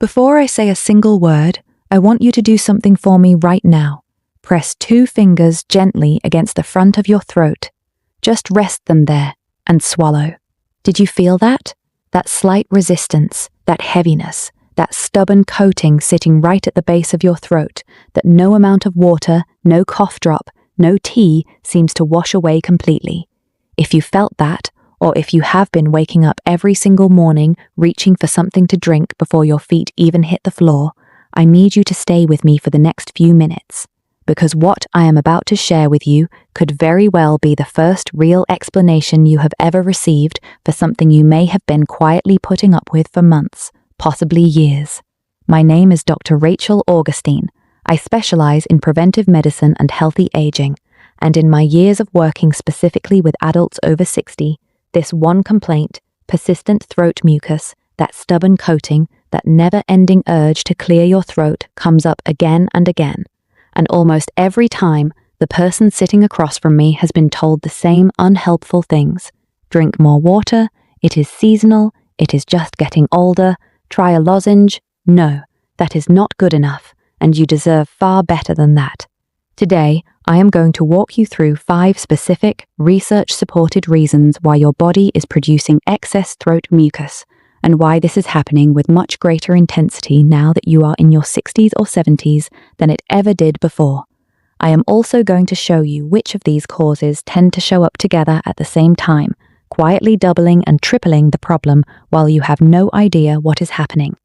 Before I say a single word, I want you to do something for me right now. Press 2 fingers gently against the front of your throat. Just rest them there and swallow. Did you feel that? That slight resistance, that heaviness, that stubborn coating sitting right at the base of your throat that no amount of water, no cough drop, no tea seems to wash away completely. If you felt that, or if you have been waking up every single morning reaching for something to drink before your feet even hit the floor, I need you to stay with me for the next few minutes, because what I am about to share with you could very well be the first real explanation you have ever received for something you may have been quietly putting up with for months, possibly years. My name is Dr. Rachael Augustine. I specialize in preventive medicine and healthy aging, and in my years of working specifically with adults over 60, this one complaint, persistent throat mucus, that stubborn coating, that never-ending urge to clear your throat comes up again and again. And almost every time, the person sitting across from me has been told the same unhelpful things. Drink more water, it is seasonal, it is just getting older, try a lozenge. No, that is not good enough, and you deserve far better than that. Today, I am going to walk you through 5 specific, research-supported reasons why your body is producing excess throat mucus, and why this is happening with much greater intensity now that you are in your 60s or 70s than it ever did before. I am also going to show you which of these causes tend to show up together at the same time, quietly doubling and tripling the problem while you have no idea what is happening.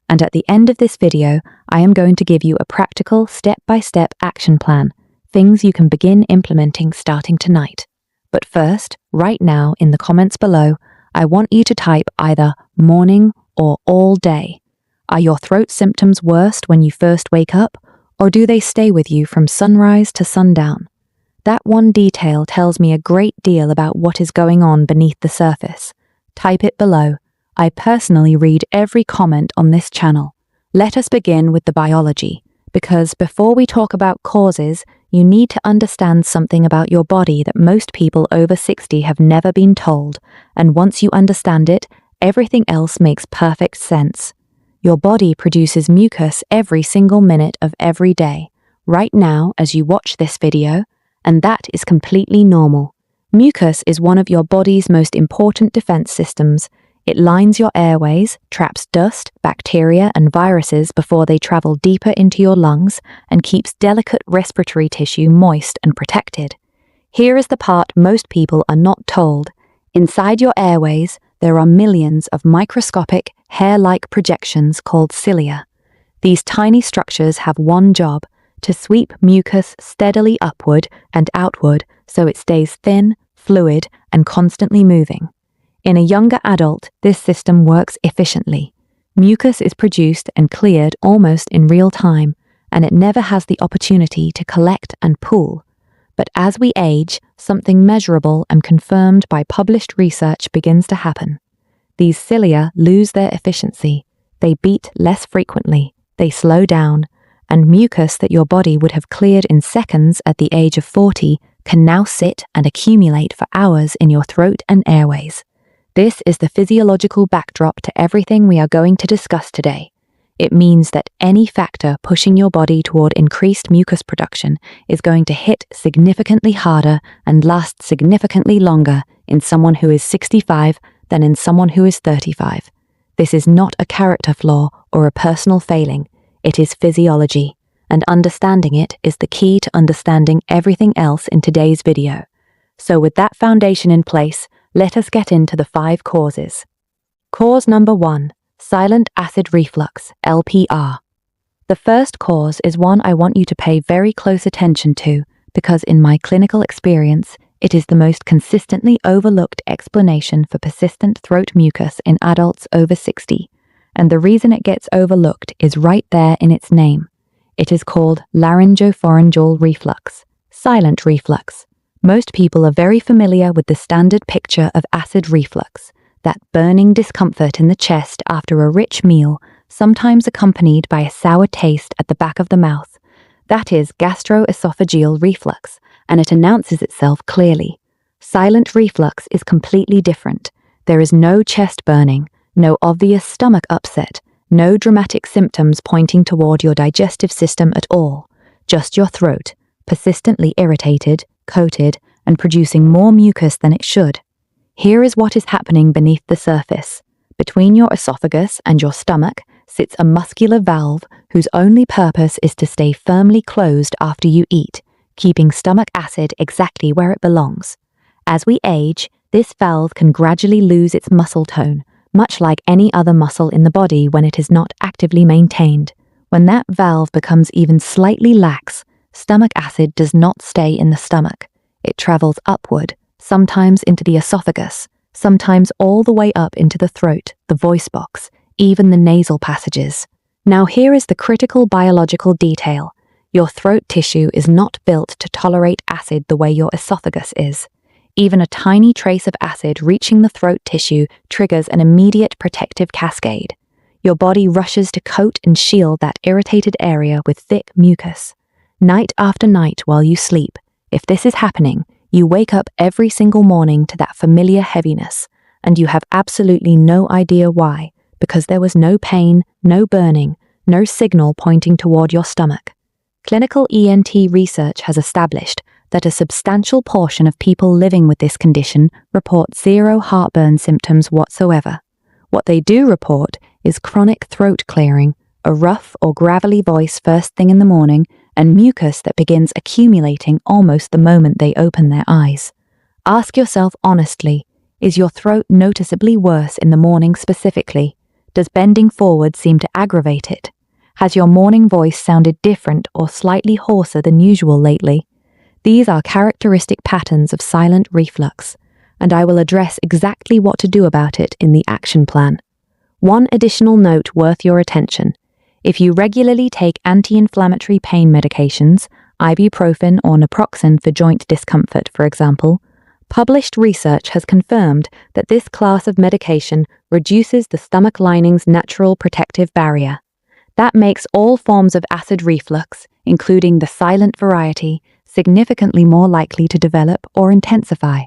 And at the end of this video, I am going to give you a practical, step-by-step action plan, things you can begin implementing starting tonight. But first, right now in the comments below, I want you to type either morning or all day. Are your throat symptoms worst when you first wake up, or do they stay with you from sunrise to sundown? That one detail tells me a great deal about what is going on beneath the surface. Type it below. I personally read every comment on this channel. Let us begin with the biology, because before we talk about causes, you need to understand something about your body that most people over 60 have never been told, and once you understand it, everything else makes perfect sense. Your body produces mucus every single minute of every day, right now as you watch this video, and that is completely normal. Mucus is one of your body's most important defense systems. It lines your airways, traps dust, bacteria, and viruses before they travel deeper into your lungs, and keeps delicate respiratory tissue moist and protected. Here is the part most people are not told. Inside your airways, there are millions of microscopic, hair-like projections called cilia. These tiny structures have one job: to sweep mucus steadily upward and outward so it stays thin, fluid, and constantly moving. In a younger adult, this system works efficiently. Mucus is produced and cleared almost in real time, and it never has the opportunity to collect and pool. But as we age, something measurable and confirmed by published research begins to happen. These cilia lose their efficiency, they beat less frequently, they slow down, and mucus that your body would have cleared in seconds at the age of 40 can now sit and accumulate for hours in your throat and airways. This is the physiological backdrop to everything we are going to discuss today. It means that any factor pushing your body toward increased mucus production is going to hit significantly harder and last significantly longer in someone who is 65 than in someone who is 35. This is not a character flaw or a personal failing. It is physiology, and understanding it is the key to understanding everything else in today's video. So with that foundation in place, let us get into the 5 causes. Cause number 1, silent acid reflux, LPR. The first cause is one I want you to pay very close attention to because in my clinical experience, it is the most consistently overlooked explanation for persistent throat mucus in adults over 60, and the reason it gets overlooked is right there in its name. It is called laryngopharyngeal reflux, silent reflux. Most people are very familiar with the standard picture of acid reflux, that burning discomfort in the chest after a rich meal, sometimes accompanied by a sour taste at the back of the mouth. That is gastroesophageal reflux, and it announces itself clearly. Silent reflux is completely different. There is no chest burning, no obvious stomach upset, No dramatic symptoms pointing toward your digestive system at all, just your throat, persistently irritated, coated, and producing more mucus than it should. Here is what is happening beneath the surface. Between your esophagus and your stomach sits a muscular valve whose only purpose is to stay firmly closed after you eat, keeping stomach acid exactly where it belongs. As we age, this valve can gradually lose its muscle tone, much like any other muscle in the body when it is not actively maintained. When that valve becomes even slightly lax, stomach acid does not stay in the stomach. It travels upward, sometimes into the esophagus, sometimes all the way up into the throat, the voice box, even the nasal passages. Now here is the critical biological detail. Your throat tissue is not built to tolerate acid the way your esophagus is. Even a tiny trace of acid reaching the throat tissue triggers an immediate protective cascade. Your body rushes to coat and shield that irritated area with thick mucus. Night after night while you sleep, if this is happening, you wake up every single morning to that familiar heaviness, and you have absolutely no idea why, because there was no pain, no burning, no signal pointing toward your stomach. Clinical ENT research has established that a substantial portion of people living with this condition report zero heartburn symptoms whatsoever. What they do report is chronic throat clearing, a rough or gravelly voice first thing in the morning, and mucus that begins accumulating almost the moment they open their eyes. Ask yourself honestly, is your throat noticeably worse in the morning specifically? Does bending forward seem to aggravate it? Has your morning voice sounded different or slightly hoarser than usual lately? These are characteristic patterns of silent reflux, and I will address exactly what to do about it in the action plan. One additional note worth your attention. If you regularly take anti-inflammatory pain medications, ibuprofen or naproxen for joint discomfort, for example, published research has confirmed that this class of medication reduces the stomach lining's natural protective barrier. That makes all forms of acid reflux, including the silent variety, significantly more likely to develop or intensify.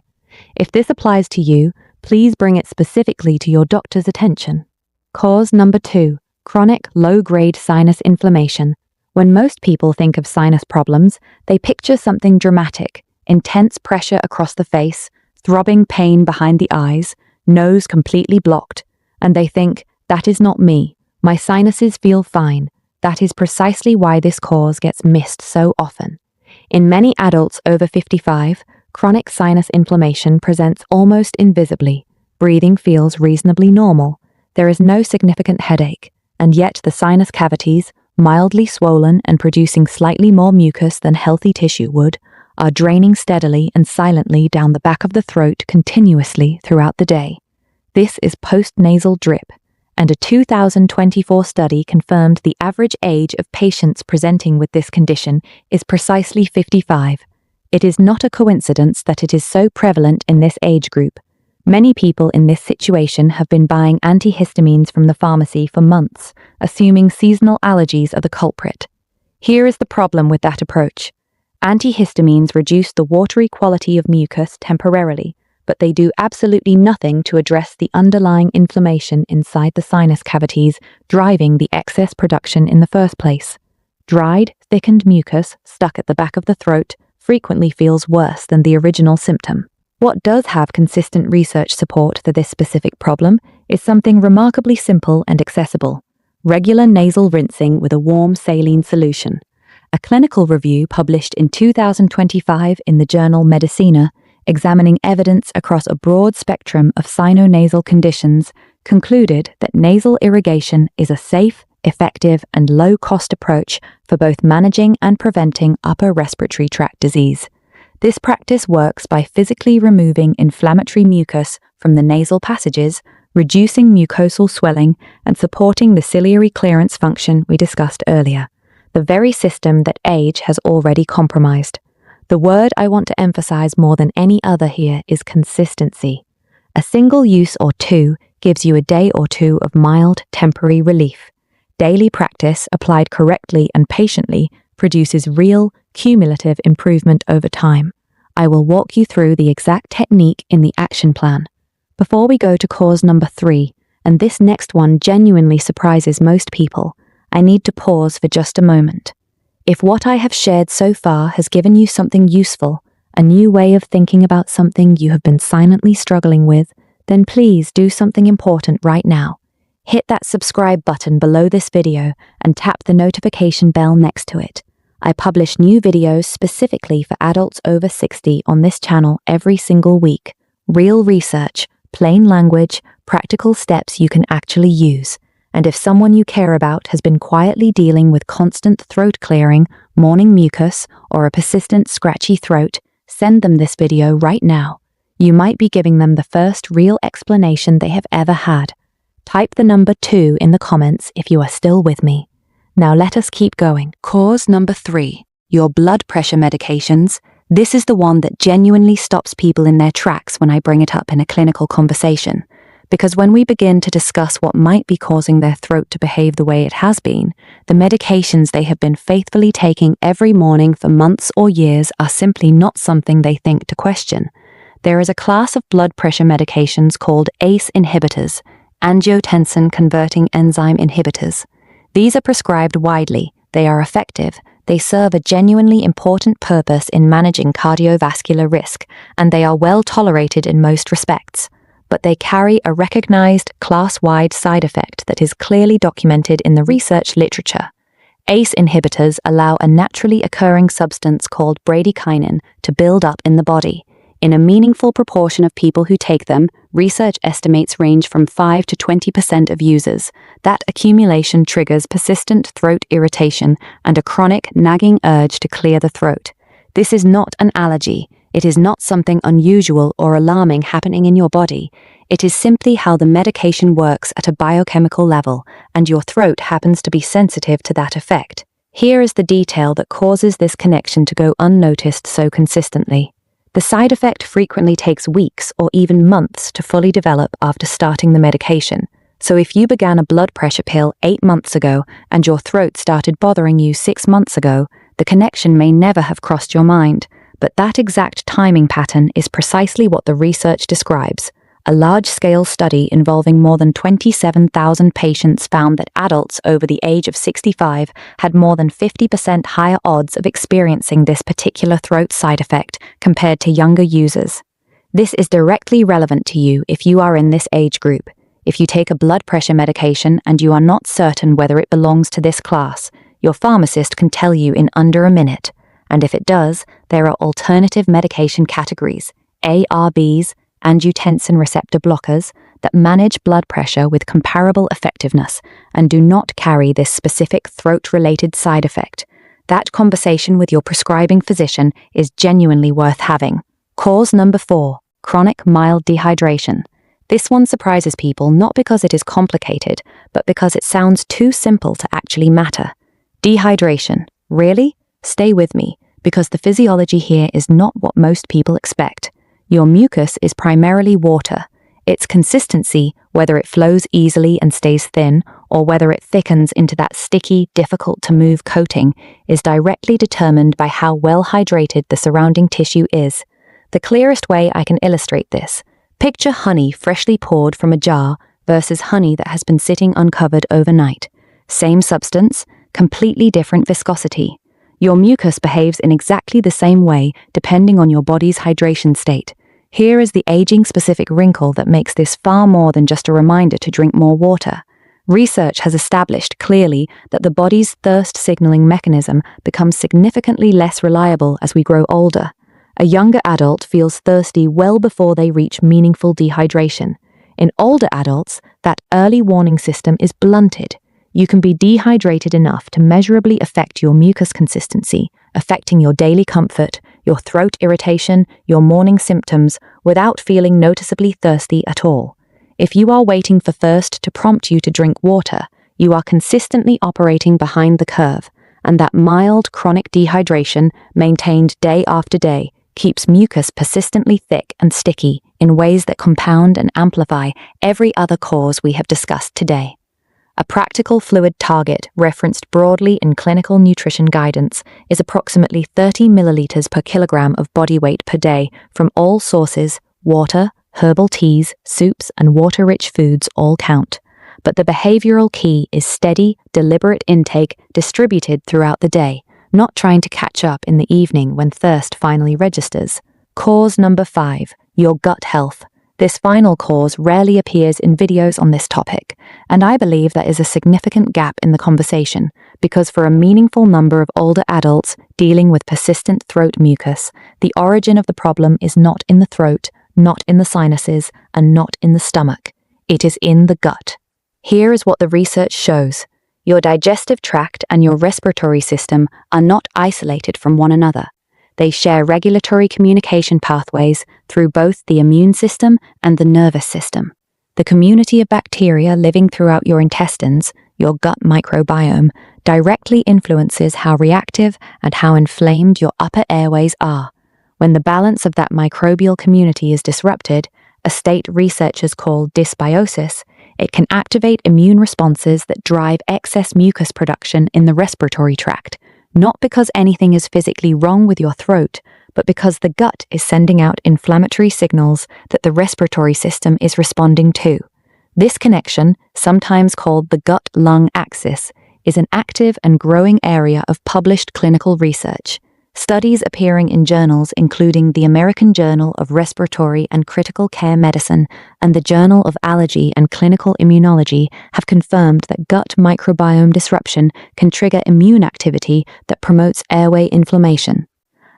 If this applies to you, please bring it specifically to your doctor's attention. Cause number 2, chronic low-grade sinus inflammation. When most people think of sinus problems, they picture something dramatic, intense pressure across the face, throbbing pain behind the eyes, nose completely blocked, and they think, that is not me. My sinuses feel fine. That is precisely why this cause gets missed so often. In many adults over 55, chronic sinus inflammation presents almost invisibly. Breathing feels reasonably normal. There is no significant headache, and yet the sinus cavities, mildly swollen and producing slightly more mucus than healthy tissue would, are draining steadily and silently down the back of the throat continuously throughout the day. This is postnasal drip, and a 2024 study confirmed the average age of patients presenting with this condition is precisely 55. It is not a coincidence that it is so prevalent in this age group. Many people in this situation have been buying antihistamines from the pharmacy for months, assuming seasonal allergies are the culprit. Here is the problem with that approach. Antihistamines reduce the watery quality of mucus temporarily, but they do absolutely nothing to address the underlying inflammation inside the sinus cavities driving the excess production in the first place. Dried, thickened mucus stuck at the back of the throat frequently feels worse than the original symptom. What does have consistent research support for this specific problem is something remarkably simple and accessible: regular nasal rinsing with a warm saline solution. A clinical review published in 2025 in the journal Medicina, examining evidence across a broad spectrum of sinonasal conditions, concluded that nasal irrigation is a safe, effective, and low-cost approach for both managing and preventing upper respiratory tract disease. This practice works by physically removing inflammatory mucus from the nasal passages, reducing mucosal swelling, and supporting the ciliary clearance function we discussed earlier, the very system that age has already compromised. The word I want to emphasize more than any other here is consistency. A single use or two gives you a day or two of mild, temporary relief. Daily practice, applied correctly and patiently, produces real, cumulative improvement over time. I will walk you through the exact technique in the action plan. Before we go to cause number 3, and this next one genuinely surprises most people. I need to pause for just a moment. If what I have shared so far has given you something useful, a new way of thinking about something you have been silently struggling with, then please do something important right now. Hit that subscribe button below this video and tap the notification bell next to it. I publish new videos specifically for adults over 60 on this channel every single week. Real research, plain language, practical steps you can actually use. And if someone you care about has been quietly dealing with constant throat clearing, morning mucus, or a persistent scratchy throat, send them this video right now. You might be giving them the first real explanation they have ever had. Type the number 2 in the comments if you are still with me. Now let us keep going. Cause number 3, your blood pressure medications. This is the one that genuinely stops people in their tracks when I bring it up in a clinical conversation. Because when we begin to discuss what might be causing their throat to behave the way it has been, the medications they have been faithfully taking every morning for months or years are simply not something they think to question. There is a class of blood pressure medications called ACE inhibitors, angiotensin-converting enzyme inhibitors. These are prescribed widely, they are effective, they serve a genuinely important purpose in managing cardiovascular risk, and they are well tolerated in most respects. But they carry a recognized, class-wide side effect that is clearly documented in the research literature. ACE inhibitors allow a naturally occurring substance called bradykinin to build up in the body. In a meaningful proportion of people who take them, research estimates range from 5 to 20% of users. That accumulation triggers persistent throat irritation and a chronic, nagging urge to clear the throat. This is not an allergy. It is not something unusual or alarming happening in your body. It is simply how the medication works at a biochemical level, and your throat happens to be sensitive to that effect. Here is the detail that causes this connection to go unnoticed so consistently. The side effect frequently takes weeks or even months to fully develop after starting the medication. So if you began a blood pressure pill 8 months ago and your throat started bothering you 6 months ago, the connection may never have crossed your mind. But that exact timing pattern is precisely what the research describes. A large-scale study involving more than 27,000 patients found that adults over the age of 65 had more than 50% higher odds of experiencing this particular throat side effect compared to younger users. This is directly relevant to you if you are in this age group. If you take a blood pressure medication and you are not certain whether it belongs to this class, your pharmacist can tell you in under a minute. And if it does, there are alternative medication categories, ARBs, angiotensin receptor blockers, that manage blood pressure with comparable effectiveness and do not carry this specific throat-related side effect. That conversation with your prescribing physician is genuinely worth having. Cause number 4, chronic mild dehydration. This one surprises people not because it is complicated, but because it sounds too simple to actually matter. Dehydration. Really? Stay with me, because the physiology here is not what most people expect. Your mucus is primarily water. Its consistency, whether it flows easily and stays thin, or whether it thickens into that sticky, difficult-to-move coating, is directly determined by how well hydrated the surrounding tissue is. The clearest way I can illustrate this: picture honey freshly poured from a jar versus honey that has been sitting uncovered overnight. Same substance, completely different viscosity. Your mucus behaves in exactly the same way depending on your body's hydration state. Here is the aging-specific wrinkle that makes this far more than just a reminder to drink more water. Research has established clearly that the body's thirst-signaling mechanism becomes significantly less reliable as we grow older. A younger adult feels thirsty well before they reach meaningful dehydration. In older adults, that early warning system is blunted. You can be dehydrated enough to measurably affect your mucus consistency, affecting your daily comfort, your throat irritation, your morning symptoms, without feeling noticeably thirsty at all. If you are waiting for thirst to prompt you to drink water, you are consistently operating behind the curve, and that mild chronic dehydration, maintained day after day, keeps mucus persistently thick and sticky in ways that compound and amplify every other cause we have discussed today. A practical fluid target referenced broadly in clinical nutrition guidance is approximately 30 milliliters per kilogram of body weight per day from all sources: water, Herbal teas, soups, and water-rich foods all count. But the behavioral key is steady, deliberate intake distributed throughout the day, not trying to catch up in the evening when thirst finally registers. Cause number 5, your gut health. This final cause rarely appears in videos on this topic, and I believe that is a significant gap in the conversation, because for a meaningful number of older adults dealing with persistent throat mucus, the origin of the problem is not in the throat, not in the sinuses, and not in the stomach. It is in the gut. Here is what the research shows. Your digestive tract and your respiratory system are not isolated from one another. They share regulatory communication pathways through both the immune system and the nervous system. The community of bacteria living throughout your intestines, your gut microbiome, directly influences how reactive and how inflamed your upper airways are. When the balance of that microbial community is disrupted, a state researchers call dysbiosis, it can activate immune responses that drive excess mucus production in the respiratory tract, not because anything is physically wrong with your throat, but because the gut is sending out inflammatory signals that the respiratory system is responding to. This connection, sometimes called the gut-lung axis, is an active and growing area of published clinical research. Studies appearing in journals including the American Journal of Respiratory and Critical Care Medicine and the Journal of Allergy and Clinical Immunology have confirmed that gut microbiome disruption can trigger immune activity that promotes airway inflammation.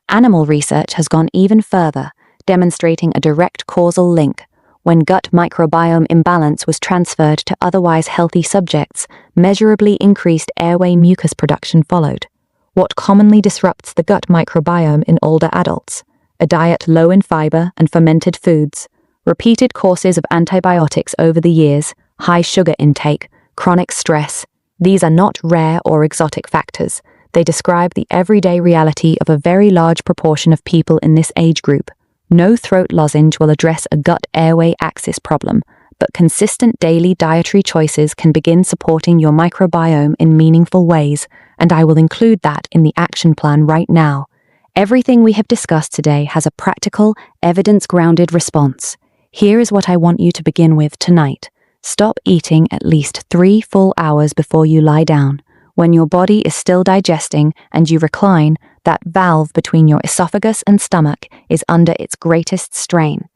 Animal research has gone even further, demonstrating a direct causal link. When gut microbiome imbalance was transferred to otherwise healthy subjects, measurably increased airway mucus production followed. What commonly disrupts the gut microbiome in older adults? A diet low in fiber and fermented foods, repeated courses of antibiotics over the years, high sugar intake, chronic stress. These are not rare or exotic factors. They describe the everyday reality of a very large proportion of people in this age group. No throat lozenge will address a gut airway axis problem, but consistent daily dietary choices can begin supporting your microbiome in meaningful ways, and I will include that in the action plan right now. Everything we have discussed today has a practical, evidence-grounded response. Here is what I want you to begin with tonight. Stop eating at least 3 full hours before you lie down. When your body is still digesting and you recline, that valve between your esophagus and stomach is under its greatest strain.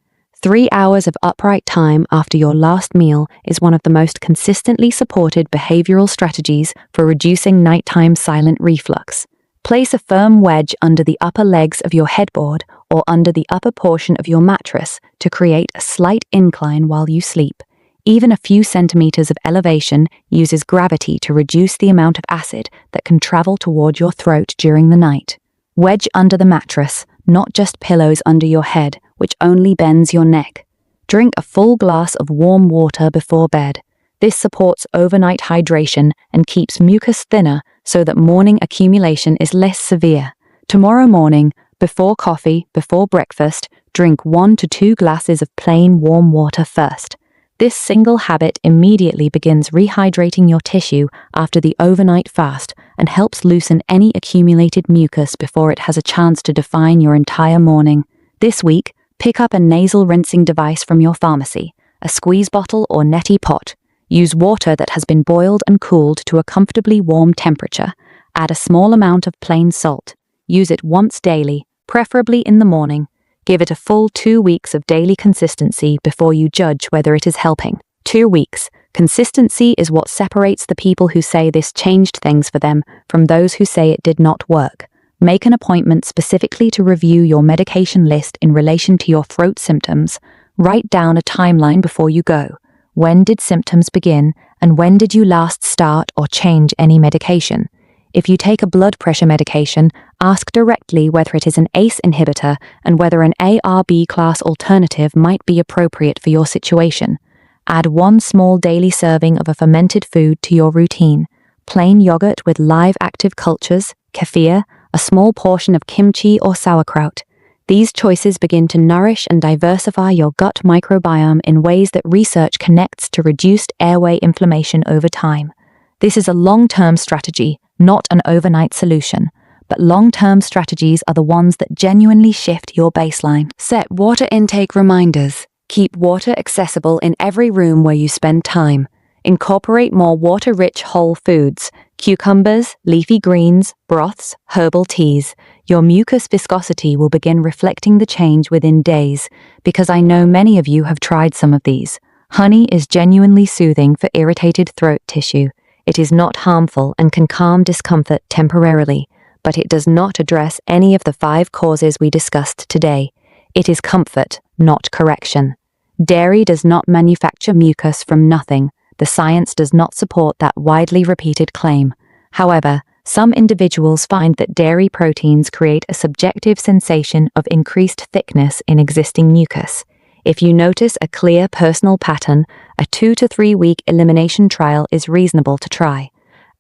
3 hours of upright time after your last meal is one of the most consistently supported behavioral strategies for reducing nighttime silent reflux. Place a firm wedge under the upper legs of your headboard or under the upper portion of your mattress to create a slight incline while you sleep. Even a few centimeters of elevation uses gravity to reduce the amount of acid that can travel toward your throat during the night. Wedge under the mattress, not just pillows under your head, which only bends your neck. Drink a full glass of warm water before bed. This supports overnight hydration and keeps mucus thinner so that morning accumulation is less severe. Tomorrow morning, before coffee, before breakfast, drink 1 to 2 glasses of plain warm water first. This single habit immediately begins rehydrating your tissue after the overnight fast and helps loosen any accumulated mucus before it has a chance to define your entire morning. This week, pick up a nasal rinsing device from your pharmacy, a squeeze bottle or neti pot. Use water that has been boiled and cooled to a comfortably warm temperature. Add a small amount of plain salt. Use it once daily, preferably in the morning. Give it a full 2 weeks of daily consistency before you judge whether it is helping. 2 weeks. Consistency is what separates the people who say this changed things for them from those who say it did not work. Make an appointment specifically to review your medication list in relation to your throat symptoms. Write down a timeline before you go. When did symptoms begin, and when did you last start or change any medication? If you take a blood pressure medication, ask directly whether it is an ACE inhibitor and whether an ARB class alternative might be appropriate for your situation. Add 1 small daily serving of a fermented food to your routine. Plain yogurt with live active cultures, kefir, a small portion of kimchi or sauerkraut. These choices begin to nourish and diversify your gut microbiome in ways that research connects to reduced airway inflammation over time. This is a long-term strategy, not an overnight solution, but long-term strategies are the ones that genuinely shift your baseline. Set water intake reminders. Keep water accessible in every room where you spend time. Incorporate more water-rich whole foods, cucumbers, leafy greens, broths, herbal teas. Your mucus viscosity will begin reflecting the change within days, because I know many of you have tried some of these. Honey is genuinely soothing for irritated throat tissue. It is not harmful and can calm discomfort temporarily, but it does not address any of the 5 causes we discussed today. It is comfort, not correction. Dairy does not manufacture mucus from nothing. The science does not support that widely repeated claim. However, some individuals find that dairy proteins create a subjective sensation of increased thickness in existing mucus. If you notice a clear personal pattern, a 2 to 3 week elimination trial is reasonable to try.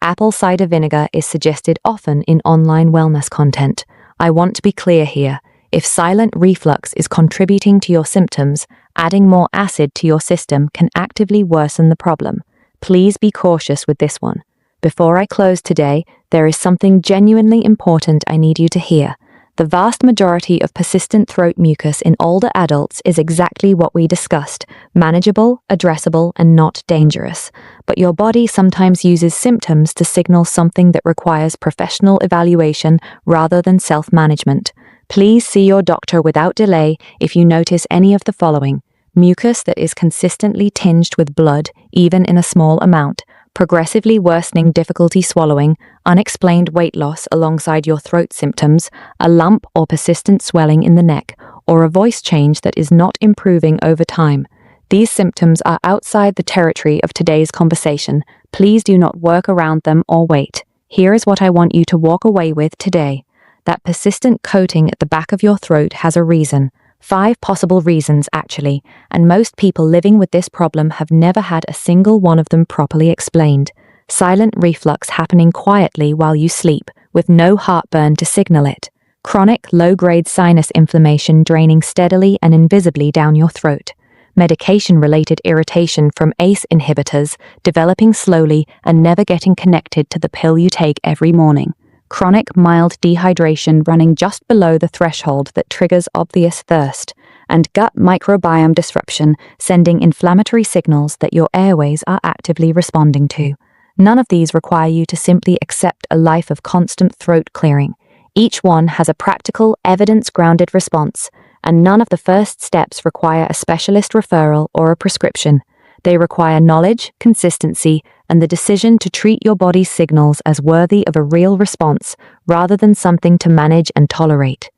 Apple cider vinegar is suggested often in online wellness content. I want to be clear here. If silent reflux is contributing to your symptoms, adding more acid to your system can actively worsen the problem. Please be cautious with this one. Before I close today, there is something genuinely important I need you to hear. The vast majority of persistent throat mucus in older adults is exactly what we discussed: manageable, addressable, and not dangerous. But your body sometimes uses symptoms to signal something that requires professional evaluation rather than self-management. Please see your doctor without delay if you notice any of the following: mucus that is consistently tinged with blood, even in a small amount, progressively worsening difficulty swallowing, unexplained weight loss alongside your throat symptoms, a lump or persistent swelling in the neck, or a voice change that is not improving over time. These symptoms are outside the territory of today's conversation. Please do not work around them or wait. Here is what I want you to walk away with today. That persistent coating at the back of your throat has a reason. 5 possible reasons, actually, and most people living with this problem have never had a single one of them properly explained. Silent reflux happening quietly while you sleep, with no heartburn to signal it. Chronic, low-grade sinus inflammation draining steadily and invisibly down your throat. Medication-related irritation from ACE inhibitors, developing slowly and never getting connected to the pill you take every morning. Chronic mild dehydration running just below the threshold that triggers obvious thirst, and gut microbiome disruption sending inflammatory signals that your airways are actively responding to. None of these require you to simply accept a life of constant throat clearing. Each one has a practical, evidence-grounded response, and none of the first steps require a specialist referral or a prescription. They require knowledge, consistency, and the decision to treat your body's signals as worthy of a real response rather than something to manage and tolerate.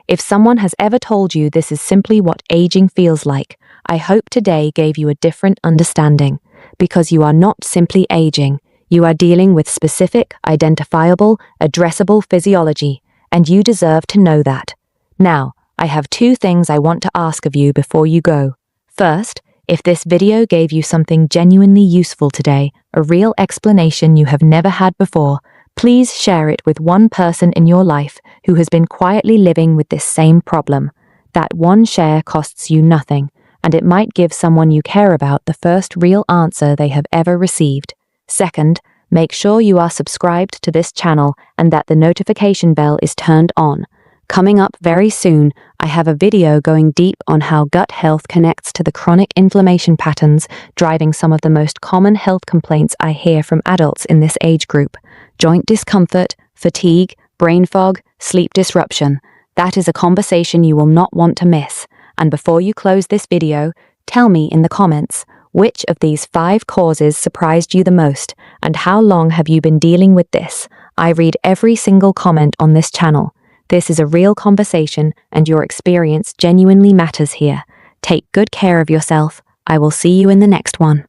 If someone has ever told you this is simply what aging feels like, I hope today gave you a different understanding, because you are not simply aging. You are dealing with specific, identifiable, addressable physiology, and you deserve to know that. Now, I have 2 things I want to ask of you before you go. First, if this video gave you something genuinely useful today, a real explanation you have never had before, please share it with one person in your life who has been quietly living with this same problem. That one share costs you nothing, and it might give someone you care about the first real answer they have ever received. Second, make sure you are subscribed to this channel and that the notification bell is turned on. Coming up very soon, I have a video going deep on how gut health connects to the chronic inflammation patterns driving some of the most common health complaints I hear from adults in this age group: joint discomfort, fatigue, brain fog, sleep disruption. That is a conversation you will not want to miss. And before you close this video, tell me in the comments, which of these 5 causes surprised you the most, and how long have you been dealing with this? I read every single comment on this channel. This is a real conversation, and your experience genuinely matters here. Take good care of yourself. I will see you in the next one.